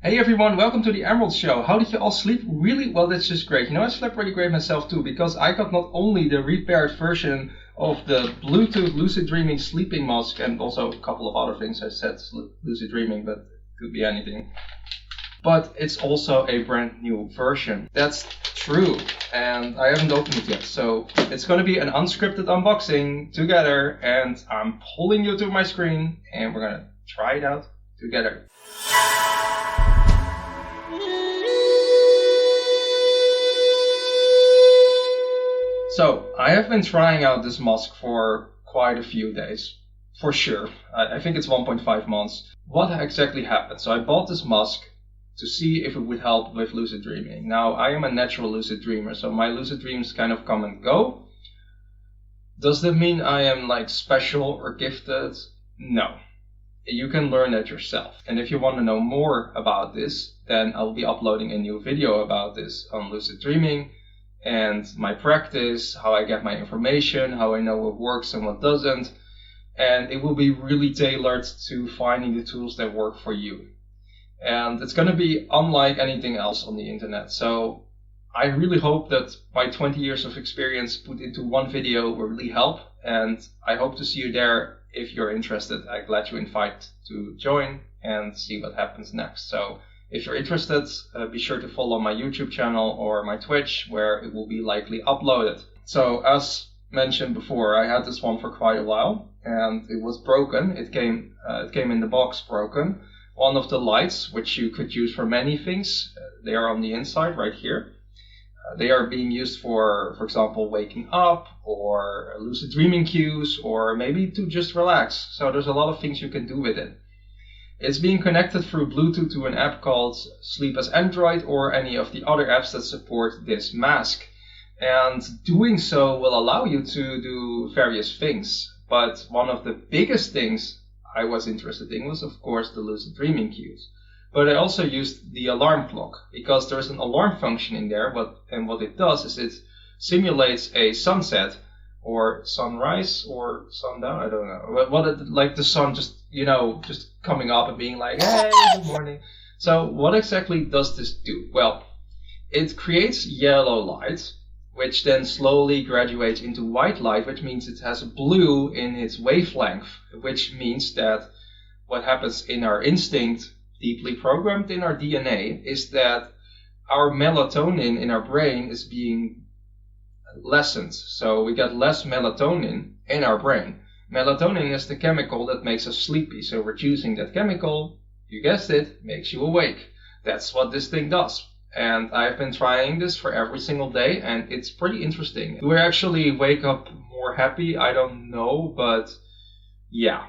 Hey everyone, welcome to the Emerald Show. How did you all sleep? Really? Well, that's just great. You know, I slept really great myself too, because I got not only the repaired version of the Bluetooth Lucid Dreaming sleeping mask, and also a couple of other things. I said Lucid Dreaming, but it could be anything. But it's also a brand new version. That's true, and I haven't opened it yet. So it's going to be an unscripted unboxing together, and I'm pulling you to my screen, and we're going to try it out together. So, I have been trying out this mask for quite a few days, for sure. I think it's 1.5 months. What exactly happened? So I bought this mask to see if it would help with lucid dreaming. Now, I am a natural lucid dreamer, so my lucid dreams kind of come and go. Does that mean I am like special or gifted? No. You can learn that yourself. And if you want to know more about this, then I'll be uploading a new video about this on lucid dreaming and my practice, how I get my information, how I know what works and what doesn't. And it will be really tailored to finding the tools that work for you. And it's going to be unlike anything else on the internet. So I really hope that my 20 years of experience put into one video will really help. And I hope to see you there if you're interested. I'm glad you invite to join and see what happens next. So if you're interested, be sure to follow my YouTube channel or my Twitch, where it will be likely uploaded. So as mentioned before, I had this one for quite a while, and it was broken. It came in the box broken. One of the lights, which you could use for many things, they are on the inside right here. They are being used for example, waking up or lucid dreaming cues, or maybe to just relax. So there's a lot of things you can do with it. It's being connected through Bluetooth to an app called Sleep as Android or any of the other apps that support this mask. And doing so will allow you to do various things. But one of the biggest things I was interested in was, of course, the lucid dreaming cues. But I also used the alarm clock, because there's an alarm function in there. And what it does is it simulates a sunset or sunrise or sundown, I don't know. Like the sun just coming up and being like, hey, good morning. So what exactly does this do? Well, it creates yellow light, which then slowly graduates into white light, which means it has blue in its wavelength, which means that what happens in our instinct, deeply programmed in our DNA, is that our melatonin in our brain is being lessened. So we get less melatonin in our brain. Melatonin is the chemical that makes us sleepy. So reducing that chemical, you guessed it, makes you awake. That's what this thing does. And I've been trying this for every single day, and it's pretty interesting. Do I actually wake up more happy? I don't know, but yeah.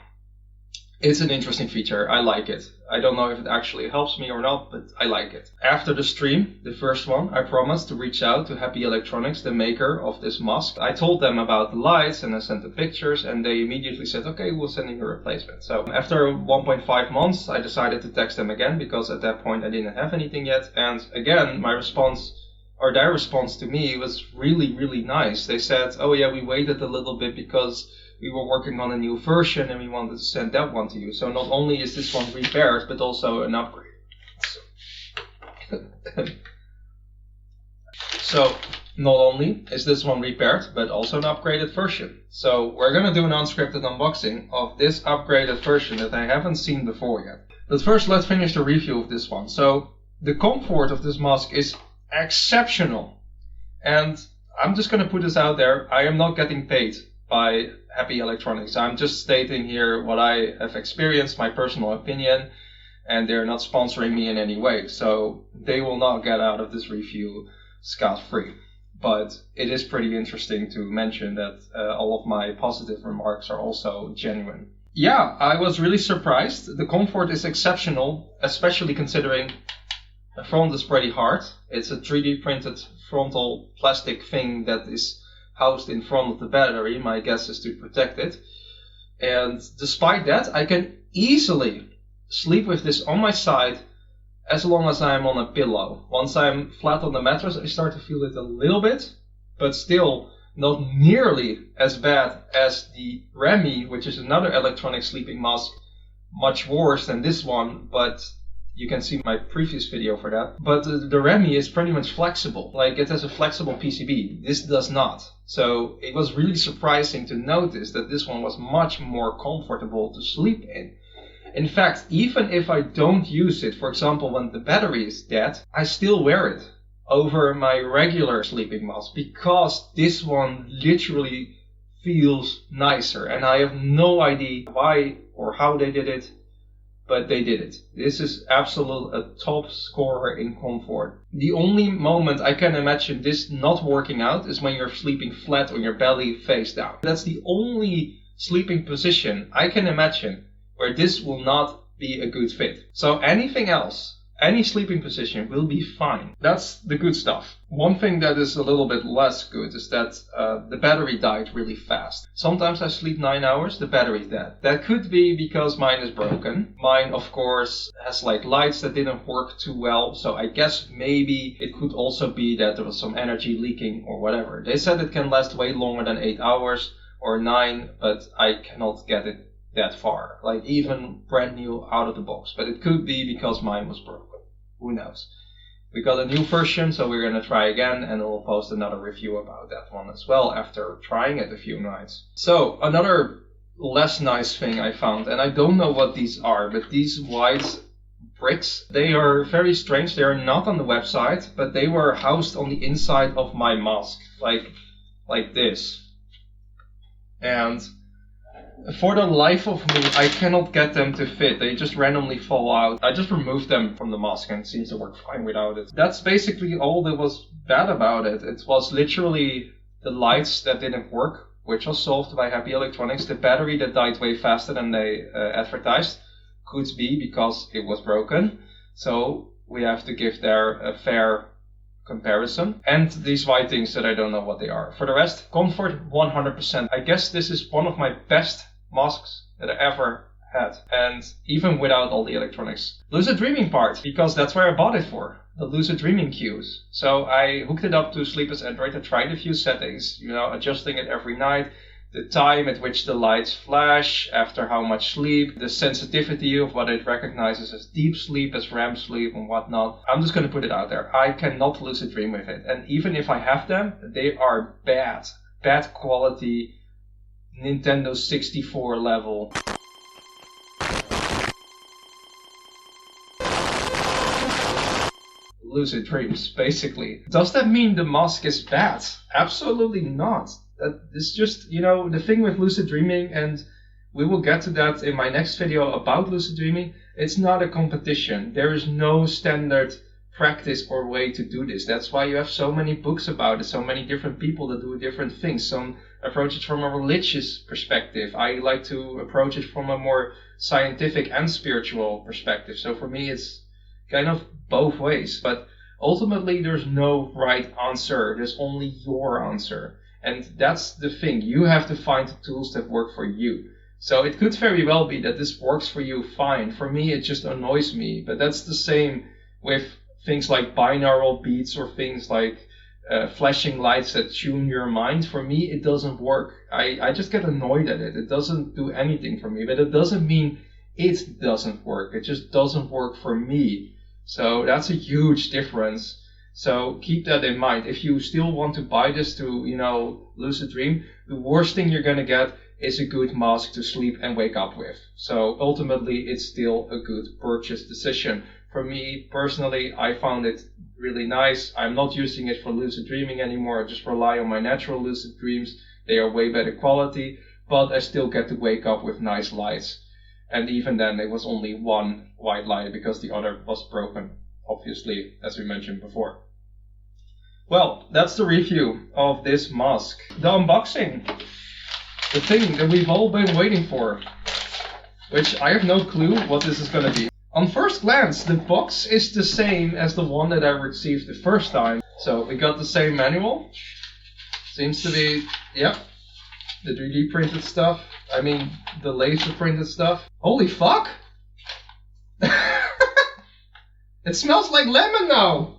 It's an interesting feature. I like it. I don't know if it actually helps me or not, but I like it. After the stream, the first one, I promised to reach out to Happy Electronics, the maker of this mask. I told them about the lights and I sent the pictures, and they immediately said, okay, we'll send you a replacement. So after 1.5 months, I decided to text them again, because at that point I didn't have anything yet. And again, their response to me was really, really nice. They said, oh yeah, we waited a little bit because we were working on a new version and we wanted to send that one to you. So not only is this one repaired, but also an upgrade. So not only is this one repaired, but also an upgraded version. So we're going to do an unscripted unboxing of this upgraded version that I haven't seen before yet. But first, let's finish the review of this one. So the comfort of this mask is exceptional. And I'm just going to put this out there. I am not getting paid by Happy Electronics. I'm just stating here what I have experienced, my personal opinion, and they're not sponsoring me in any way. So they will not get out of this review scot-free. But it is pretty interesting to mention that all of my positive remarks are also genuine. Yeah, I was really surprised. The comfort is exceptional, especially considering the front is pretty hard. It's a 3D printed frontal plastic thing that is housed in front of the battery. My guess is to protect it. And despite that, I can easily sleep with this on my side as long as I'm on a pillow. Once I'm flat on the mattress, I start to feel it a little bit, but still not nearly as bad as the Remy, which is another electronic sleeping mask, much worse than this one. But You can see my previous video for that. But the Remy is pretty much flexible. Like, it has a flexible PCB. This does not. So it was really surprising to notice that this one was much more comfortable to sleep in. In fact, even if I don't use it, for example, when the battery is dead, I still wear it over my regular sleeping mask because this one literally feels nicer. And I have no idea why or how they did it, but they did it. This is absolute a top scorer in comfort. The only moment I can imagine this not working out is when you're sleeping flat on your belly face down. That's the only sleeping position I can imagine where this will not be a good fit. So anything else, any sleeping position will be fine. That's the good stuff. One thing that is a little bit less good is that the battery died really fast. Sometimes I sleep 9 hours, the battery's dead. That could be because mine is broken. Mine, of course, has like lights that didn't work too well. So I guess maybe it could also be that there was some energy leaking or whatever. They said it can last way longer than 8 hours or 9, but I cannot get it that far, like even brand new out of the box. But it could be because mine was broken. Who knows? We got a new version, so we're gonna try again, and we'll post another review about that one as well after trying it a few nights. So another less nice thing I found, and I don't know what these are, but these white bricks, they are very strange. They are not on the website, but they were housed on the inside of my mask, like this. And for the life of me, I cannot get them to fit. They just randomly fall out. I just removed them from the mask and it seems to work fine without it. That's basically all that was bad about it. It was literally the lights that didn't work, which was solved by Happy Electronics. The battery that died way faster than they advertised could be because it was broken. So we have to give there a fair comparison. And these white things that I don't know what they are. For the rest, comfort 100%. I guess this is one of my best masks that I ever had, and even without all the electronics. Lucid Dreaming part, because that's where I bought it for, the Lucid Dreaming cues. So I hooked it up to Sleepers Android. I tried a few settings, adjusting it every night, the time at which the lights flash, after how much sleep, the sensitivity of what it recognizes as deep sleep, as REM sleep and whatnot. I'm just going to put it out there. I cannot lucid dream with it. And even if I have them, they are bad quality, Nintendo 64 level. Lucid dreams, basically. Does that mean the mask is bad? Absolutely not. It's just, the thing with lucid dreaming, and we will get to that in my next video about lucid dreaming, it's not a competition. There is no standard practice or way to do this. That's why you have so many books about it, so many different people that do different things. Some approach it from a religious perspective. I like to approach it from a more scientific and spiritual perspective. So for me, it's kind of both ways. But ultimately, there's no right answer. There's only your answer. And that's the thing. You have to find the tools that work for you. So it could very well be that this works for you fine. For me, it just annoys me. But that's the same with things like binaural beats or things like flashing lights that tune your mind. For me, it doesn't work. I just get annoyed at it. It doesn't do anything for me. But it doesn't mean it doesn't work. It just doesn't work for me. So that's a huge difference. So keep that in mind. If you still want to buy this to, lucid dream, the worst thing you're going to get is a good mask to sleep and wake up with. So ultimately, it's still a good purchase decision. For me, personally, I found it really nice. I'm not using it for lucid dreaming anymore. I just rely on my natural lucid dreams. They are way better quality, but I still get to wake up with nice lights. And even then, there was only one white light because the other was broken, obviously, as we mentioned before. Well, that's the review of this mask. The unboxing. The thing that we've all been waiting for. Which I have no clue what this is going to be. On first glance, the box is the same as the one that I received the first time. So we got the same manual. Seems to be, yep, the 3D printed stuff. I mean, the laser printed stuff. Holy fuck! It smells like lemon now!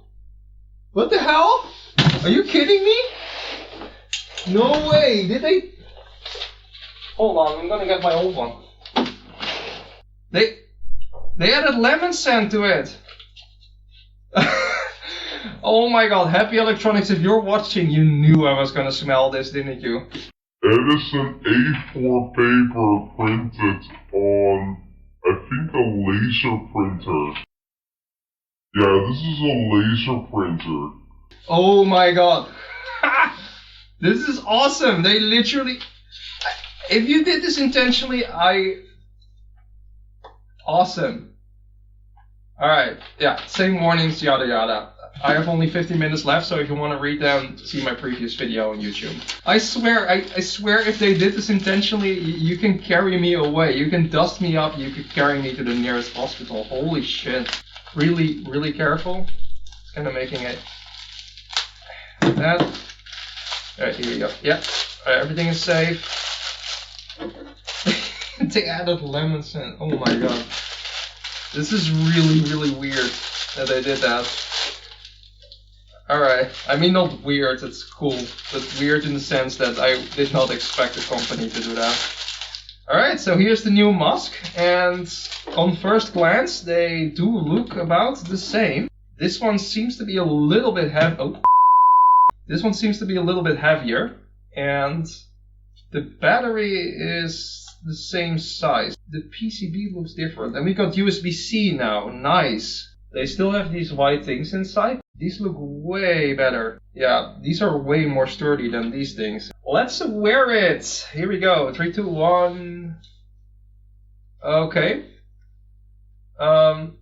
What the hell? Are you kidding me? No way! Did they... Hold on, I'm gonna get my old one. They added lemon scent to it. Oh my god, Happy Electronics, if you're watching, you knew I was gonna smell this, didn't you? Edison A4 paper printed on, I think, a laser printer. Yeah, this is a laser printer. Oh my god. This is awesome. They literally... If you did this intentionally, Awesome. Alright, yeah, same warnings, yada yada. I have only 15 minutes left, so if you want to read them, see my previous video on YouTube. I swear if they did this intentionally, you can carry me away. You can dust me up, you could carry me to the nearest hospital. Holy shit. Really, really careful. It's kind of making it... That. Alright, here we go. Yep. Alright, everything is safe. They added lemon scent. Oh my god. This is really, really weird that they did that. Alright, I mean not weird, it's cool, but weird in the sense that I did not expect the company to do that. Alright, so here's the new mask, and on first glance they do look about the same. This one seems to be a little bit This one seems to be a little bit heavier, and the battery is the same size. The PCB looks different, and we got USB-C now, nice. They still have these white things inside. These look way better. Yeah, these are way more sturdy than these things. Let's wear it. Here we go. 3, 2, 1. Okay. About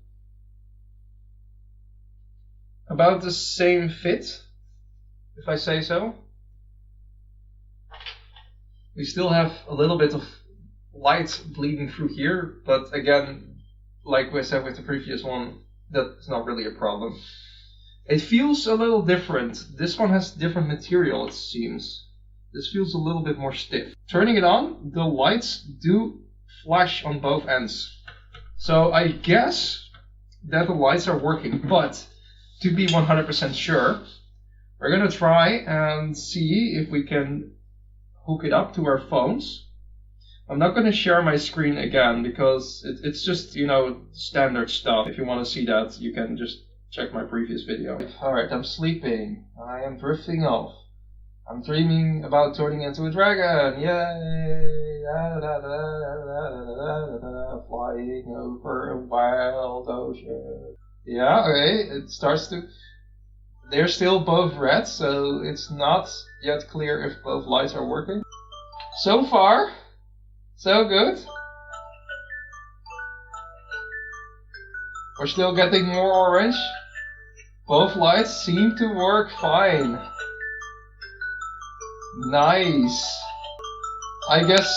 the same fit, if I say so. We still have a little bit of light bleeding through here, but again, like we said with the previous one, that's not really a problem. It feels a little different. This one has different material, it seems. This feels a little bit more stiff. Turning it on, the lights do flash on both ends. So I guess that the lights are working, but to be 100% sure, we're gonna try and see if we can hook it up to our phones. I'm not going to share my screen again because it's just, you know, standard stuff. If you want to see that, you can just check my previous video. Alright, I'm sleeping. I am drifting off. I'm dreaming about turning into a dragon. Yay! Flying over a wild ocean. Yeah, okay, it starts to... They're still both red, so it's not yet clear if both lights are working. So far... so good. We're still getting more orange. Both lights seem to work fine. Nice. I guess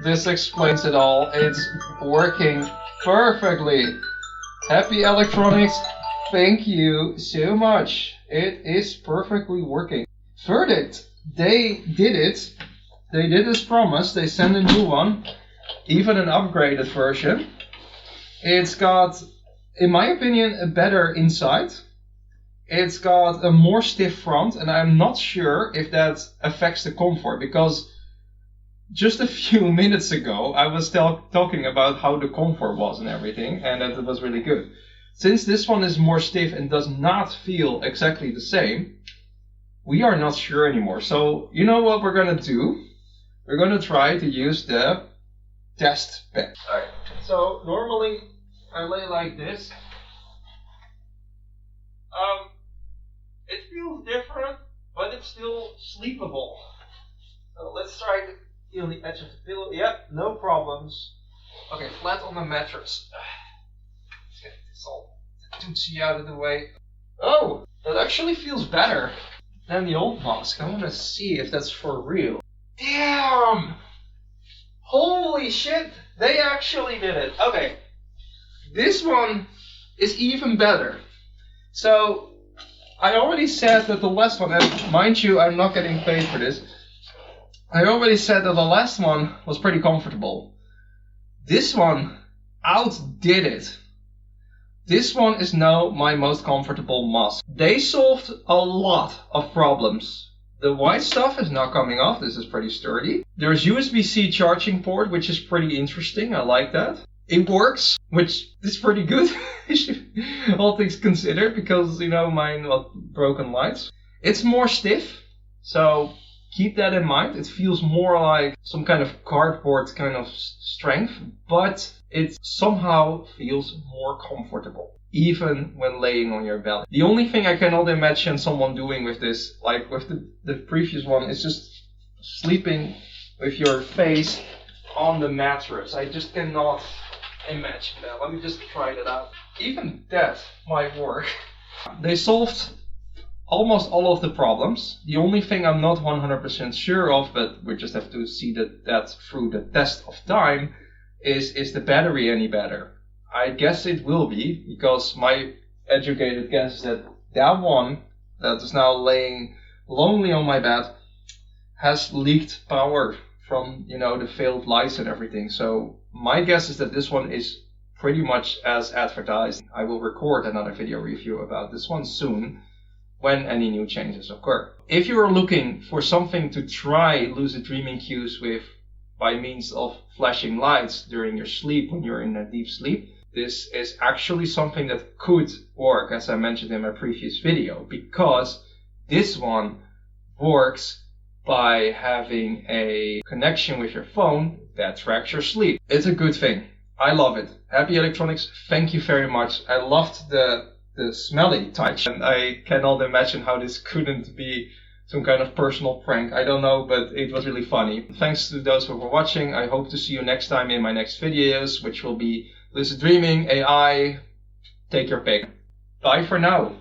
this explains it all. It's working perfectly. Happy Electronics, thank you so much. It is perfectly working. Verdict, they did it. They did as promised. They sent a new one, even an upgraded version. It's got, in my opinion, a better inside. It's got a more stiff front, and I'm not sure if that affects the comfort, because just a few minutes ago I was talking about how the comfort was and everything, and that it was really good. Since this one is more stiff and does not feel exactly the same, we are not sure anymore. So, you know what we're gonna do? We're gonna try to use the test bed. Alright, so normally I lay like this. It feels different, but it's still sleepable. So let's try to feel the edge of the pillow. Yep, no problems. Okay, flat on the mattress. Let's get this all the tootsie out of the way. Oh, that actually feels better than the old mask. I want to see if that's for real. Damn! Holy shit! They actually did it. Okay, this one is even better. So, I already said that the last one, and mind you, I'm not getting paid for this. I already said that the last one was pretty comfortable. This one outdid it. This one is now my most comfortable mask. They solved a lot of problems. The white stuff is not coming off. This is pretty sturdy. There's USB-C charging port, which is pretty interesting. I like that. It works, which is pretty good, all things considered, because, mine got broken lights. It's more stiff, so keep that in mind. It feels more like some kind of cardboard kind of strength, but it somehow feels more comfortable, even when laying on your belly. The only thing I cannot imagine someone doing with this, like with the previous one, is just sleeping with your face on the mattress. I just cannot imagine that. Let me just try that out. Even that might work. They solved almost all of the problems. The only thing I'm not 100% sure of, but we just have to see that through the test of time, is the battery any better? I guess it will be, because my educated guess is that one that is now laying lonely on my bed has leaked power from, the failed lights and everything. So my guess is that this one is pretty much as advertised. I will record another video review about this one soon, when any new changes occur. If you are looking for something to try lucid dreaming cues with by means of flashing lights during your sleep when you're in a deep sleep, this is actually something that could work, as I mentioned in my previous video, because this one works by having a connection with your phone that tracks your sleep. It's a good thing. I love it. Happy Electronics, thank you very much. I loved the smelly touch, and I cannot imagine how this couldn't be some kind of personal prank. I don't know, but it was really funny. Thanks to those who were watching. I hope to see you next time in my next videos, which will be lucid dreaming, AI, take your pick. Bye for now.